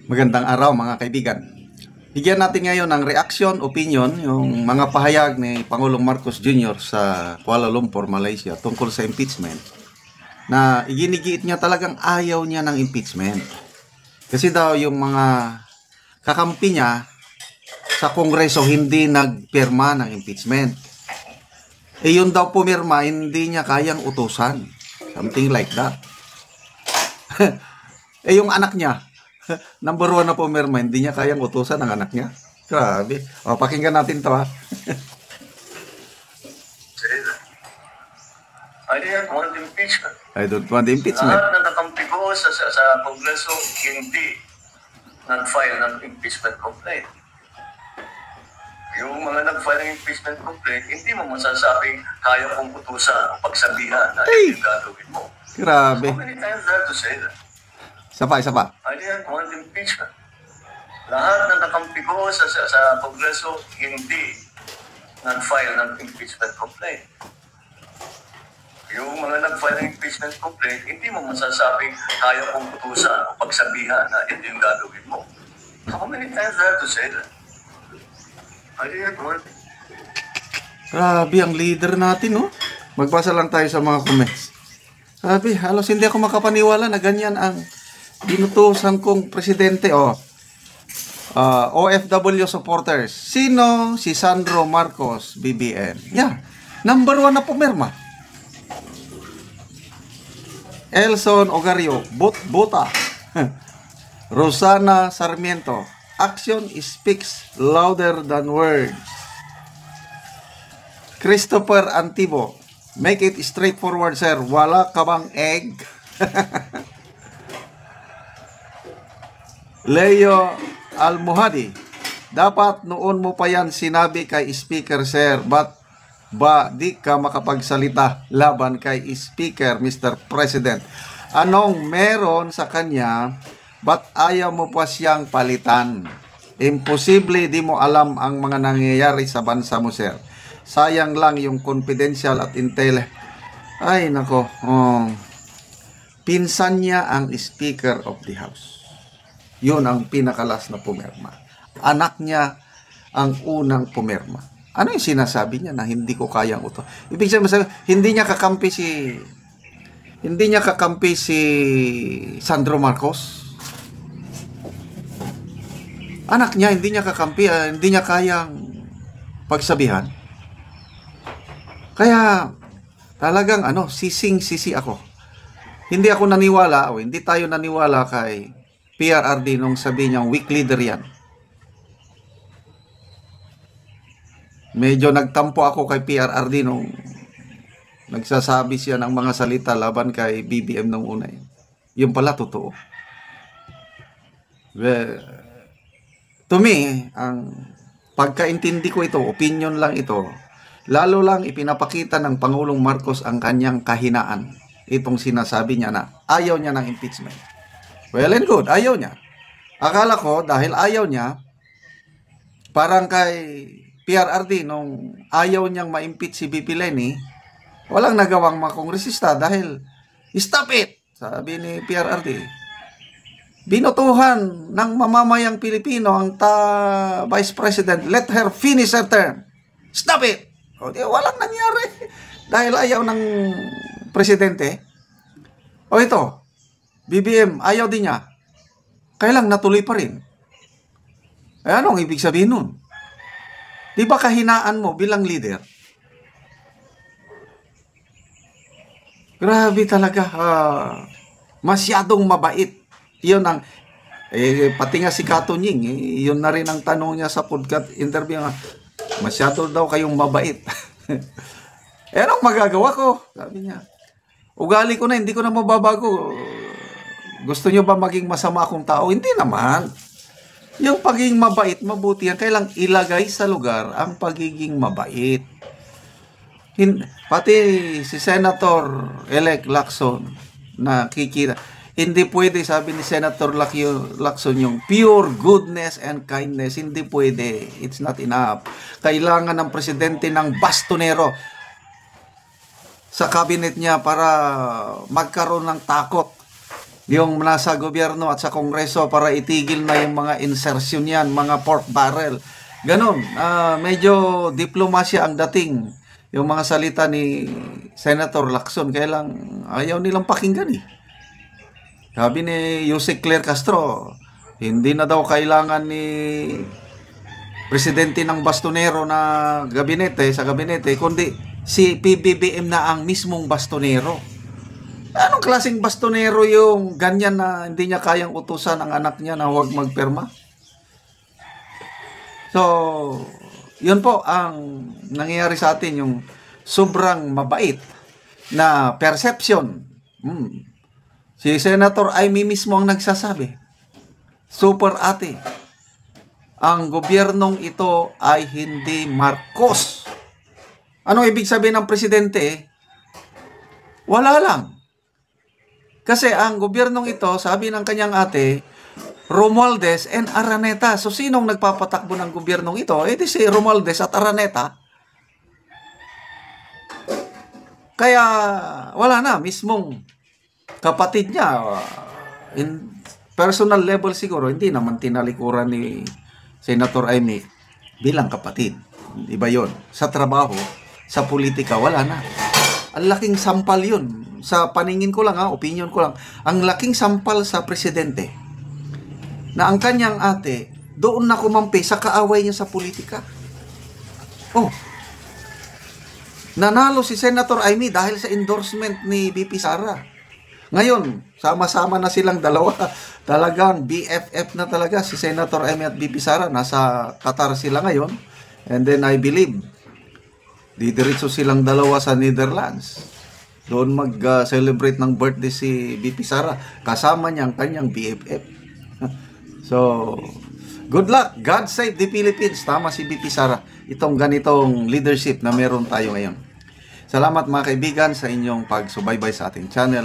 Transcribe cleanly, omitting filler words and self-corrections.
Magandang araw mga kaibigan. Bigyan natin ngayon ng reaction, opinion, yung mga pahayag ni Pangulong Marcos Jr. sa Kuala Lumpur, Malaysia tungkol sa impeachment. Na iginigiit niya talagang ayaw niya ng impeachment. Kasi daw yung mga kakampi niya sa Kongreso hindi nagpirma ng impeachment. Yun daw pumirma, hindi niya kayang utusan. Something like that. Yung anak niya, number 1 na pumirma, hindi niya kayang utusan ng anak niya. Grabe. O, pakinggan natin to ha. I didn't want impeachment. I don't want impeachment. Lahat ng kakampi ko sa Kongreso hindi nag-file ng impeachment complaint. Yung mga nag-file ng impeachment complaint, hindi mo masasabing kaya kong utusan o pagsabihan na hindi gagawin mo. Grabe. How many times do I have to say that? Isa pa. I didn't want impeachment. Lahat ng kakampi ko sa Kongreso hindi nag-file ng impeachment complaint. Yung mga nag-file ng impeachment complaint, hindi mo masasabing kaya kong utusan o pagsabihan na ito yung gagawin mo. How many times do I have to say that? I didn't want it. Grabe ang leader natin, no? Magbasa lang tayo sa mga comments. Sabi, halos hindi ako makapaniwala na ganyan ang dinutusan kong presidente. OFW supporters. Sino? Si Sandro Marcos, BBM. Yeah. Number 1 na pumirma. Elson Ogario, Bota. Rosana Sarmiento, action speaks louder than words. Christopher Antibo, make it straightforward, sir. Wala ka bang egg? Leo Almuhadi, dapat noon mo pa yan sinabi kay Speaker, sir. Ba di ka makapagsalita laban kay Speaker, Mr. President? Anong meron sa kanya? Ba't ayaw mo pa siyang palitan? Imposible di mo alam ang mga nangyayari sa bansa mo, sir. Sayang lang yung confidential at intel. Ay, nako. Pinsan niya ang Speaker of the House. Yun ang pinakalas na pumirma. Anak niya ang unang pumirma. Ano yung sinasabi niya na hindi ko kayang uto? Ibig sabihin, hindi niya kakampi si Sandro Marcos. Anak niya hindi niya kakampi, hindi niya kayang pagsabihan. Kaya talagang sisi ako. Hindi ako naniwala o hindi tayo naniwala kay PRRD nung sabi niyang weak leader yan. Medyo nagtampo ako kay PRRD nung nagsasabi siya ng mga salita laban kay BBM nung una. Yung pala totoo. To me, ang pagkaintindi ko ito, opinion lang ito, lalo lang ipinapakita ng Pangulong Marcos ang kanyang kahinaan. Itong sinasabi niya na ayaw niya ng impeachment. Well and good, ayaw niya. Akala ko dahil ayaw niya, parang kay PRRD nung ayaw niyang ma-impeach si BP Leni, walang nagawang makongresista dahil stop it, sabi ni PRRD. Binutuhan ng mamamayang Pilipino ang Vice President, let her finish her term. Stop it! O di, walang nangyari dahil ayaw ng presidente. O ito, BBM, ayaw din niya. Kailang natuloy pa rin. Anong ibig sabihin nun? Di ba kahinaan mo bilang leader? Grabe talaga. Masyadong mabait. Yun ang, pati nga si Kato Nying, yun na rin ang tanong niya sa podcast interview. Masyado daw kayong mabait. Anong magagawa ko? Sabi niya. Ugali ko na, hindi ko na mababago. Gusto niyo ba maging masama akong tao? Hindi naman. Yung pagiging mabait, mabuti yan. Kailang ilagay sa lugar ang pagiging mabait. Pati si Senator-elect Lacson nakikita. Hindi pwede, sabi ni Senator Lacson, yung pure goodness and kindness. Hindi pwede. It's not enough. Kailangan ng presidente ng bastonero sa cabinet niya para magkaroon ng takot yung nasa gobyerno at sa kongreso para itigil na yung mga insertion yan, mga pork barrel. Ganon, medyo diplomasya ang dating. Yung mga salita ni Senator Lacson, kaya lang ayaw nilang pakinggan eh. Sabi ni Yusek Claire Castro, hindi na daw kailangan ni presidente ng bastonero na gabinete, sa gabinete, kundi si PBBM na ang mismong bastonero. Anong klaseng bastonero yung ganyan na hindi niya kayang utusan ang anak niya na huwag magpirma? So, yun po ang nangyayari sa atin, yung sobrang mabait na perception. Si Senator Amy mismo ang nagsasabi, super ate, ang gobyernong ito ay hindi Marcos. Anong ibig sabihin ng presidente? Wala lang. Kasi ang gobyernong ito, sabi ng kanyang ate, Romualdez and Araneta. So, sinong nagpapatakbo ng gobyernong ito? Eh, di si Romualdez at Araneta. Kaya, wala na. Mismong kapatid niya, in personal level siguro, hindi naman tinalikuran ni Senator Amy bilang kapatid. Iba yun. Sa trabaho, sa politika, wala na. Ang laking sampal yun. Sa paningin ko lang, opinion ko lang, ang laking sampal sa presidente na ang kanyang ate doon na kumampi sa kaaway niya sa politika. Oh, nanalo si Senator Amy dahil sa endorsement ni VP Sara. Ngayon, sama-sama na silang dalawa. Talagang BFF na talaga si Senator Amy at VP Sara. Nasa Qatar sila ngayon. And then I believe, didiretso silang dalawa sa Netherlands. Doon mag-celebrate ng birthday si VP Sara. Kasama niya ang kanyang BFF. So, good luck. God save the Philippines. Tama si VP Sara. Itong ganitong leadership na meron tayo ngayon. Salamat mga kaibigan sa inyong pagsubaybay sa ating channel.